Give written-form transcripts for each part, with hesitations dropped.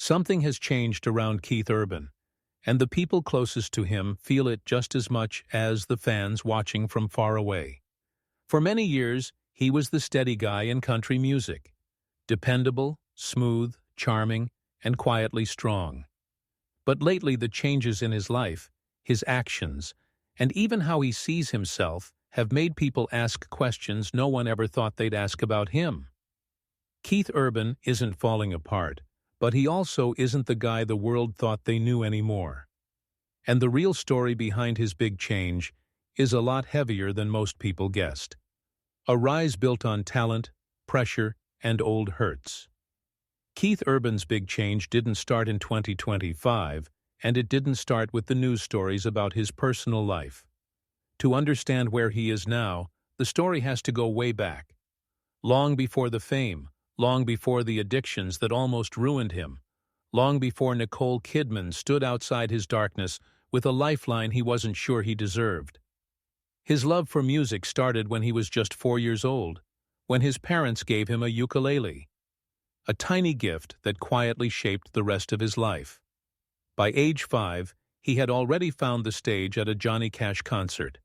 Something has changed around Keith Urban, and the people closest to him feel it just as much as the fans watching from far away. For many years, he was the steady guy in country music. Dependable, smooth, charming, and quietly strong. But lately the changes in his life, his actions, and even how he sees himself have made people ask questions no one ever thought they'd ask about him. Keith Urban isn't falling apart, but he also isn't the guy the world thought they knew anymore. And the real story behind his big change is a lot heavier than most people guessed. A rise built on talent, pressure, and old hurts. Keith Urban's big change didn't start in 2025, and it didn't start with the news stories about his personal life. To understand where he is now, the story has to go way back. Long before the fame, long before the addictions that almost ruined him, long before Nicole Kidman stood outside his darkness with a lifeline he wasn't sure he deserved. His love for music started when he was just 4 years old, when his parents gave him a ukulele. A tiny gift that quietly shaped the rest of his life. By age 5, he had already found the stage at a Johnny Cash concert,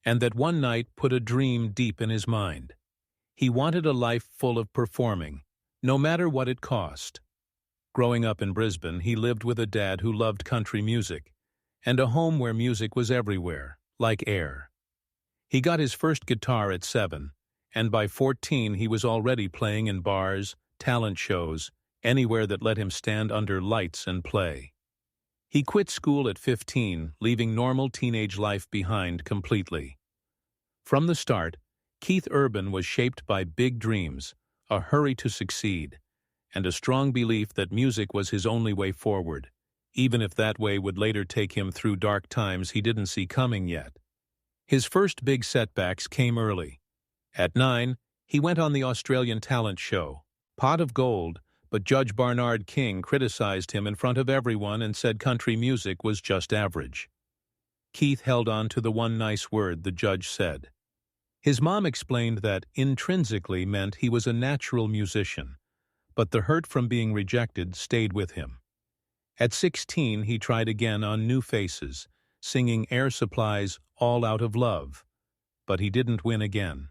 and that one night put a dream deep in his mind. He wanted a life full of performing, no matter what it cost. Growing up in Brisbane, he lived with a dad who loved country music, and a home where music was everywhere, like air. He got his first guitar at 7, and by 14 he was already playing in bars, talent shows, anywhere that let him stand under lights and play. He quit school at 15, leaving normal teenage life behind completely. From the start, Keith Urban was shaped by big dreams, a hurry to succeed, and a strong belief that music was his only way forward, even if that way would later take him through dark times he didn't see coming yet. His first big setbacks came early. At 9, he went on the Australian talent show, Pot of Gold, but Judge Barnard King criticized him in front of everyone and said country music was just average. Keith held on to the one nice word the judge said. His mom explained that intrinsically meant he was a natural musician, but the hurt from being rejected stayed with him. At 16, he tried again on New Faces, singing Air Supply's All Out of Love, but he didn't win again.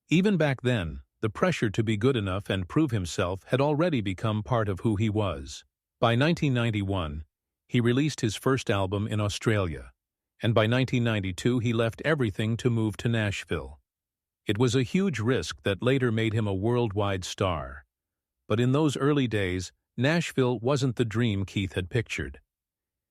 Even back then, the pressure to be good enough and prove himself had already become part of who he was. By 1991, he released his first album in Australia, and by 1992 he left everything to move to Nashville. It was a huge risk that later made him a worldwide star. But in those early days, Nashville wasn't the dream Keith had pictured.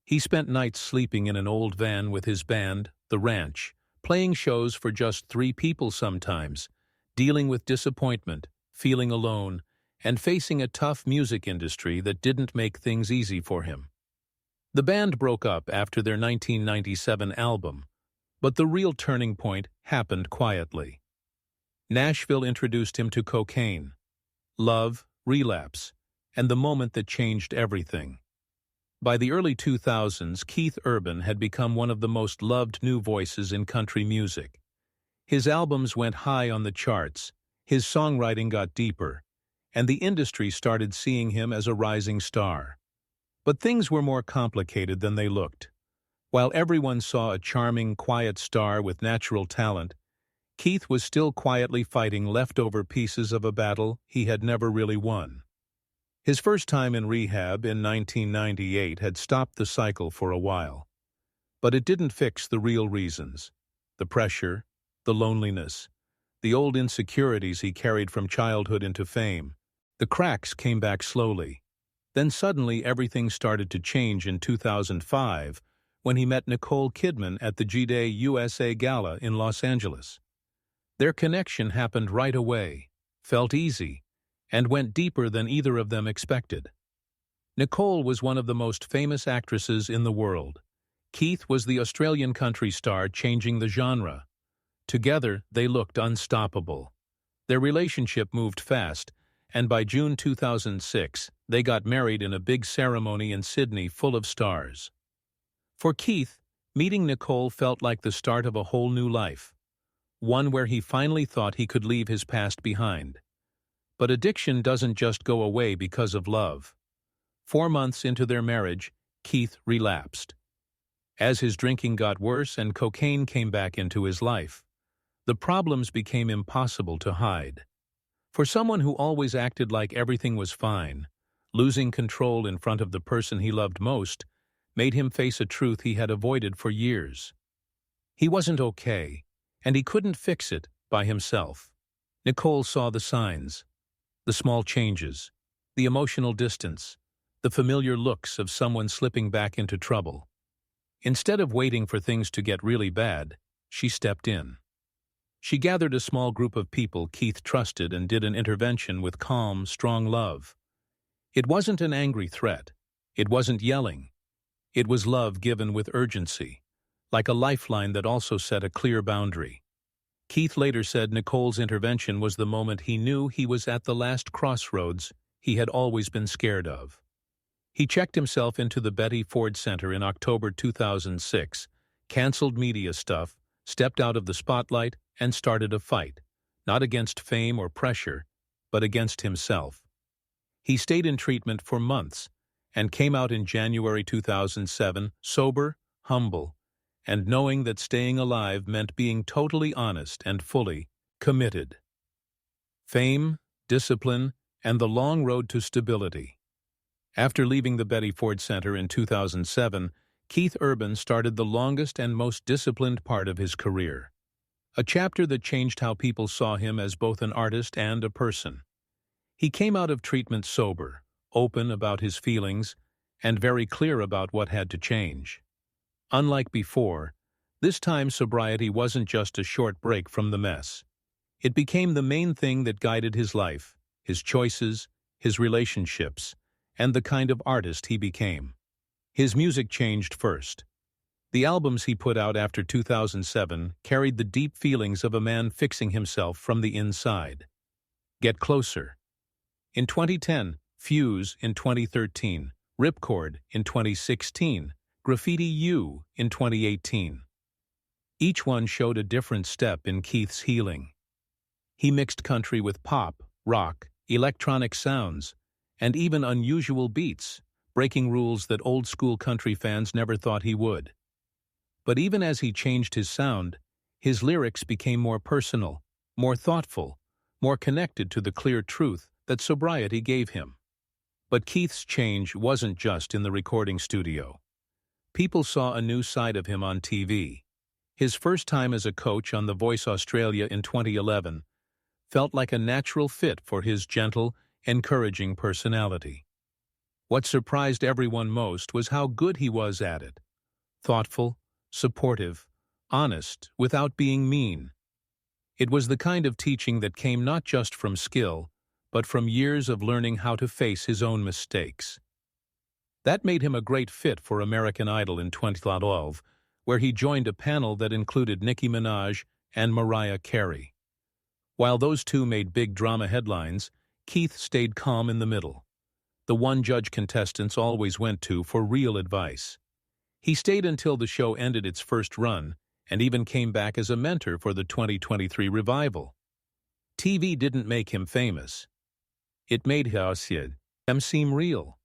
He spent nights sleeping in an old van with his band, The Ranch, playing shows for just 3 people sometimes, dealing with disappointment, feeling alone, and facing a tough music industry that didn't make things easy for him. The band broke up after their 1997 album, but the real turning point happened quietly. Nashville introduced him to cocaine, love, relapse, and the moment that changed everything. By the early 2000s, Keith Urban had become one of the most loved new voices in country music. His albums went high on the charts, his songwriting got deeper, and the industry started seeing him as a rising star. But things were more complicated than they looked. While everyone saw a charming, quiet star with natural talent, Keith was still quietly fighting leftover pieces of a battle he had never really won. His first time in rehab in 1998 had stopped the cycle for a while. But it didn't fix the real reasons: the pressure, the loneliness, the old insecurities he carried from childhood into fame. The cracks came back slowly. Then suddenly everything started to change in 2005 when he met Nicole Kidman at the G-Day USA Gala in Los Angeles. Their connection happened right away, felt easy, and went deeper than either of them expected. Nicole was one of the most famous actresses in the world. Keith was the Australian country star changing the genre. Together, they looked unstoppable. Their relationship moved fast, and by June 2006, they got married in a big ceremony in Sydney full of stars. For Keith, meeting Nicole felt like the start of a whole new life, one where he finally thought he could leave his past behind. But addiction doesn't just go away because of love. 4 months into their marriage, Keith relapsed. As his drinking got worse and cocaine came back into his life, the problems became impossible to hide. For someone who always acted like everything was fine, losing control in front of the person he loved most made him face a truth he had avoided for years. He wasn't okay, and he couldn't fix it by himself. Nicole saw the signs, the small changes, the emotional distance, the familiar looks of someone slipping back into trouble. Instead of waiting for things to get really bad, she stepped in. She gathered a small group of people Keith trusted and did an intervention with calm, strong love. It wasn't an angry threat. It wasn't yelling. It was love given with urgency, like a lifeline that also set a clear boundary. Keith later said Nicole's intervention was the moment he knew he was at the last crossroads he had always been scared of. He checked himself into the Betty Ford Center in October 2006, canceled media stuff, stepped out of the spotlight, and started a fight, not against fame or pressure, but against himself. He stayed in treatment for months and came out in January 2007, sober, humble, and knowing that staying alive meant being totally honest and fully committed. Fame, discipline, and the long road to stability. After leaving the Betty Ford Center in 2007, Keith Urban started the longest and most disciplined part of his career. A chapter that changed how people saw him as both an artist and a person. He came out of treatment sober, open about his feelings, and very clear about what had to change. Unlike before, this time sobriety wasn't just a short break from the mess. It became the main thing that guided his life, his choices, his relationships, and the kind of artist he became. His music changed first. The albums he put out after 2007 carried the deep feelings of a man fixing himself from the inside. Get Closer in 2010, Fuse in 2013, Ripcord in 2016, Graffiti You in 2018. Each one showed a different step in Keith's healing. He mixed country with pop, rock, electronic sounds, and even unusual beats, breaking rules that old-school country fans never thought he would. But even as he changed his sound, his lyrics became more personal, more thoughtful, more connected to the clear truth that sobriety gave him. But Keith's change wasn't just in the recording studio. People saw a new side of him on TV. His first time as a coach on The Voice Australia in 2011 felt like a natural fit for his gentle, encouraging personality. What surprised everyone most was how good he was at it. Thoughtful, supportive, honest, without being mean. It was the kind of teaching that came not just from skill, but from years of learning how to face his own mistakes. That made him a great fit for American Idol in 2012, where he joined a panel that included Nicki Minaj and Mariah Carey. While those two made big drama headlines, Keith stayed calm in the middle. The one-judge contestants always went to for real advice. He stayed until the show ended its first run and even came back as a mentor for the 2023 revival. TV didn't make him famous. It made him seem real.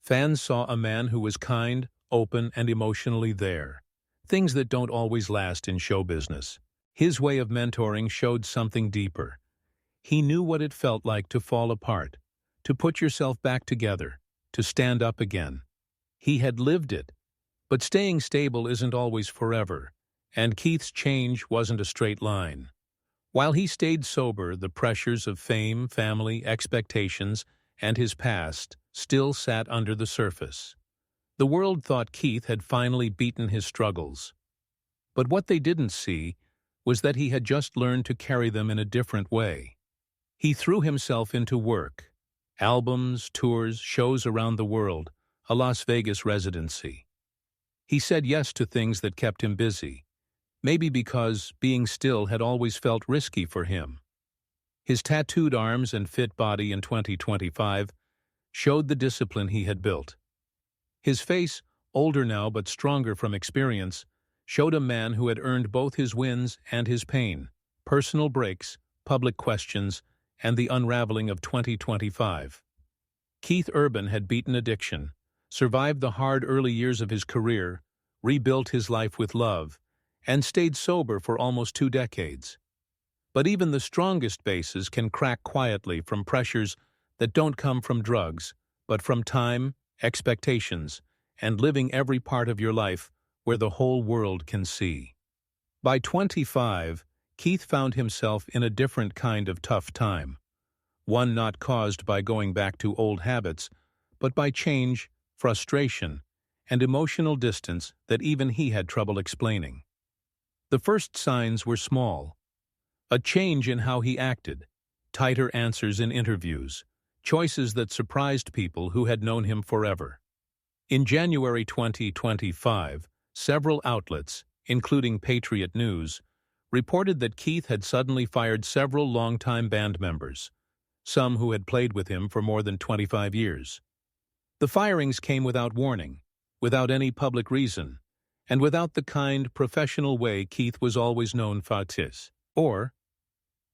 Fans saw a man who was kind, open, and emotionally there. Things that don't always last in show business. His way of mentoring showed something deeper. He knew what it felt like to fall apart, to put yourself back together, to stand up again. He had lived it. But staying stable isn't always forever, and Keith's change wasn't a straight line. While he stayed sober, the pressures of fame, family, expectations, and his past still sat under the surface. The world thought Keith had finally beaten his struggles. But what they didn't see was that he had just learned to carry them in a different way. He threw himself into work. Albums, tours, shows around the world, a Las Vegas residency. He said yes to things that kept him busy, maybe because being still had always felt risky for him. His tattooed arms and fit body in 2025 showed the discipline he had built. His face, older now but stronger from experience, showed a man who had earned both his wins and his pain, personal breaks, public questions, and the unraveling of 2025. Keith Urban had beaten addiction, survived the hard early years of his career, rebuilt his life with love, and stayed sober for almost 2 decades. But even the strongest bases can crack quietly from pressures that don't come from drugs, but from time, expectations, and living every part of your life where the whole world can see. By 25, Keith found himself in a different kind of tough time. One not caused by going back to old habits, but by change, frustration, and emotional distance that even he had trouble explaining. The first signs were small. A change in how he acted, tighter answers in interviews, choices that surprised people who had known him forever. In January 2025, several outlets, including Patriot News, reported that Keith had suddenly fired several longtime band members, some who had played with him for more than 25 years. The firings came without warning, without any public reason, and without the kind, professional way Keith was always known for.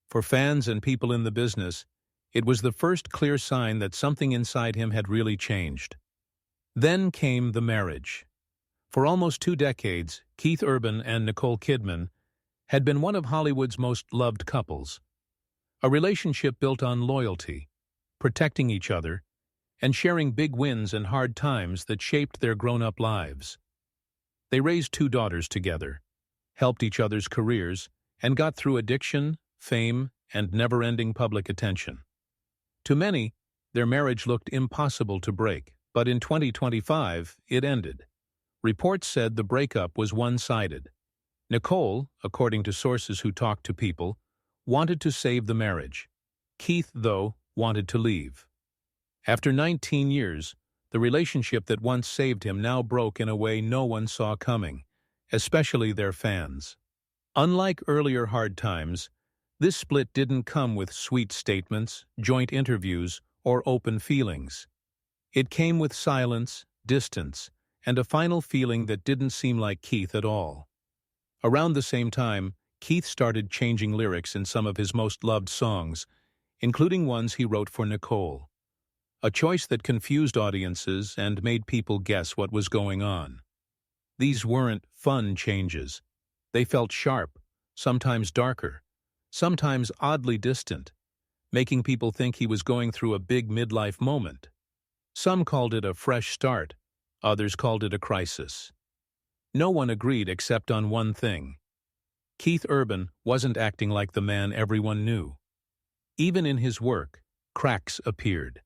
For fans and people in the business, it was the first clear sign that something inside him had really changed. Then came the marriage. For almost 2 decades, Keith Urban and Nicole Kidman had been one of Hollywood's most loved couples. A relationship built on loyalty, protecting each other, and sharing big wins and hard times that shaped their grown-up lives. They raised 2 daughters together, helped each other's careers, and got through addiction, fame, and never-ending public attention. To many, their marriage looked impossible to break, but in 2025, it ended. Reports said the breakup was one-sided. Nicole, according to sources who talked to people, wanted to save the marriage. Keith, though, wanted to leave. After 19 years, the relationship that once saved him now broke in a way no one saw coming, especially their fans. Unlike earlier hard times, this split didn't come with sweet statements, joint interviews, or open feelings. It came with silence, distance, and a final feeling that didn't seem like Keith at all. Around the same time, Keith started changing lyrics in some of his most loved songs, including ones he wrote for Nicole. A choice that confused audiences and made people guess what was going on. These weren't fun changes. They felt sharp, sometimes darker, sometimes oddly distant, making people think he was going through a big midlife moment. Some called it a fresh start, others called it a crisis. No one agreed except on one thing. Keith Urban wasn't acting like the man everyone knew. Even in his work, cracks appeared.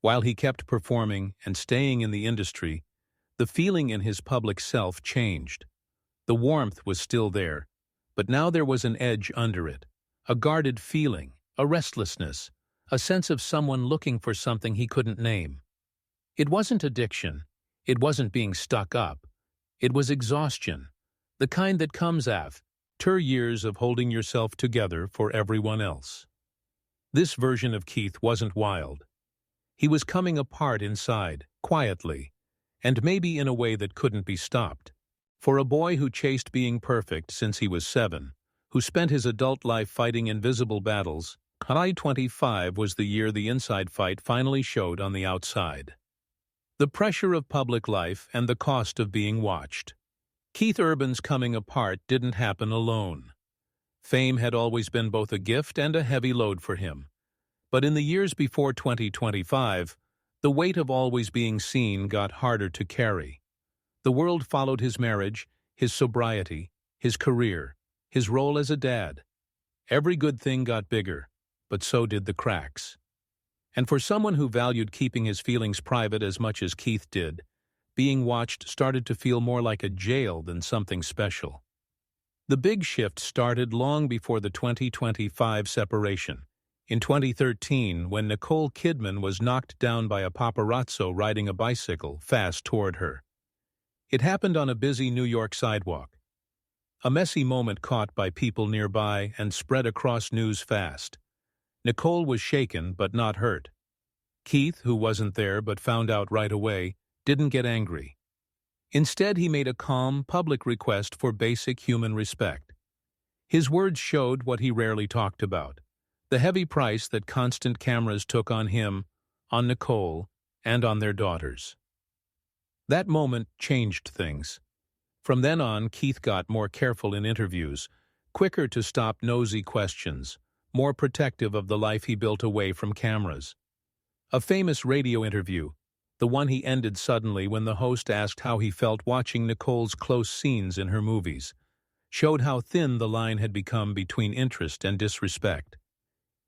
While he kept performing and staying in the industry, the feeling in his public self changed. The warmth was still there, but now there was an edge under it, a guarded feeling, a restlessness, a sense of someone looking for something he couldn't name. It wasn't addiction, it wasn't being stuck up, it was exhaustion, the kind that comes after years of holding yourself together for everyone else. This version of Keith wasn't wild. He was coming apart inside, quietly, and maybe in a way that couldn't be stopped. For a boy who chased being perfect since he was 7, who spent his adult life fighting invisible battles, 2025 was the year the inside fight finally showed on the outside. The pressure of public life and the cost of being watched. Keith Urban's coming apart didn't happen alone. Fame had always been both a gift and a heavy load for him. But in the years before 2025, the weight of always being seen got harder to carry. The world followed his marriage, his sobriety, his career, his role as a dad. Every good thing got bigger, but so did the cracks. And for someone who valued keeping his feelings private as much as Keith did, being watched started to feel more like a jail than something special. The big shift started long before the 2025 separation. In 2013, when Nicole Kidman was knocked down by a paparazzo riding a bicycle fast toward her. It happened on a busy New York sidewalk. A messy moment caught by people nearby and spread across news fast. Nicole was shaken but not hurt. Keith, who wasn't there but found out right away, didn't get angry. Instead, he made a calm, public request for basic human respect. His words showed what he rarely talked about: the heavy price that constant cameras took on him, on Nicole, and on their daughters. That moment changed things. From then on, Keith got more careful in interviews, quicker to stop nosy questions, more protective of the life he built away from cameras. A famous radio interview, the one he ended suddenly when the host asked how he felt watching Nicole's close scenes in her movies, showed how thin the line had become between interest and disrespect.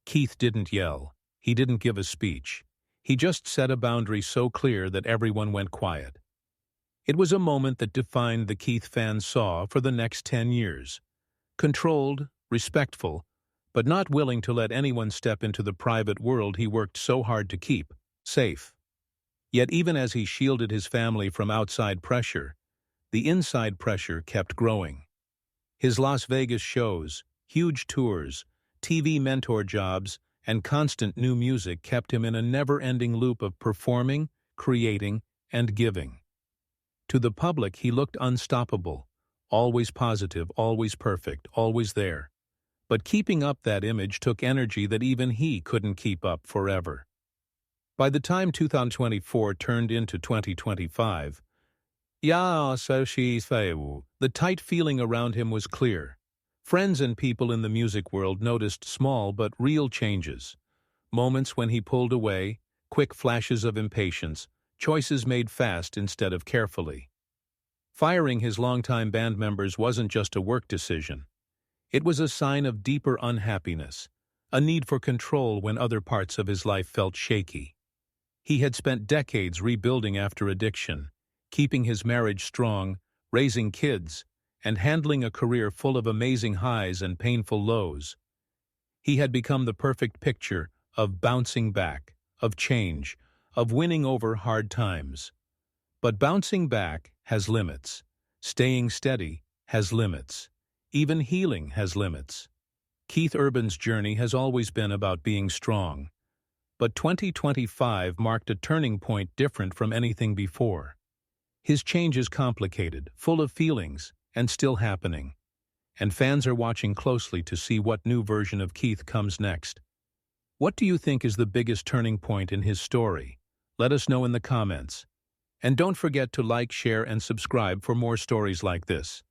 Keith didn't yell. He didn't give a speech. He just set a boundary so clear that everyone went quiet. It was a moment that defined the Keith fans saw for the next 10 years. Controlled, respectful, but not willing to let anyone step into the private world he worked so hard to keep safe. Yet even as he shielded his family from outside pressure, the inside pressure kept growing. His Las Vegas shows, huge tours, TV mentor jobs, and constant new music kept him in a never-ending loop of performing, creating, and giving. To the public, he looked unstoppable, always positive, always perfect, always there. But keeping up that image took energy that even he couldn't keep up forever. By the time 2024 turned into 2025, the tight feeling around him was clear. Friends and people in the music world noticed small but real changes. Moments when he pulled away, quick flashes of impatience, choices made fast instead of carefully. Firing his longtime band members wasn't just a work decision. It was a sign of deeper unhappiness, a need for control when other parts of his life felt shaky. He had spent decades rebuilding after addiction, keeping his marriage strong, raising kids, and handling a career full of amazing highs and painful lows. He had become the perfect picture of bouncing back, of change, of winning over hard times. But bouncing back has limits. Staying steady has limits. Even healing has limits. Keith Urban's journey has always been about being strong. But 2025 marked a turning point different from anything before. His change is complicated, full of feelings, and still happening. And fans are watching closely to see what new version of Keith comes next. What do you think is the biggest turning point in his story? Let us know in the comments. And don't forget to like, share, and subscribe for more stories like this.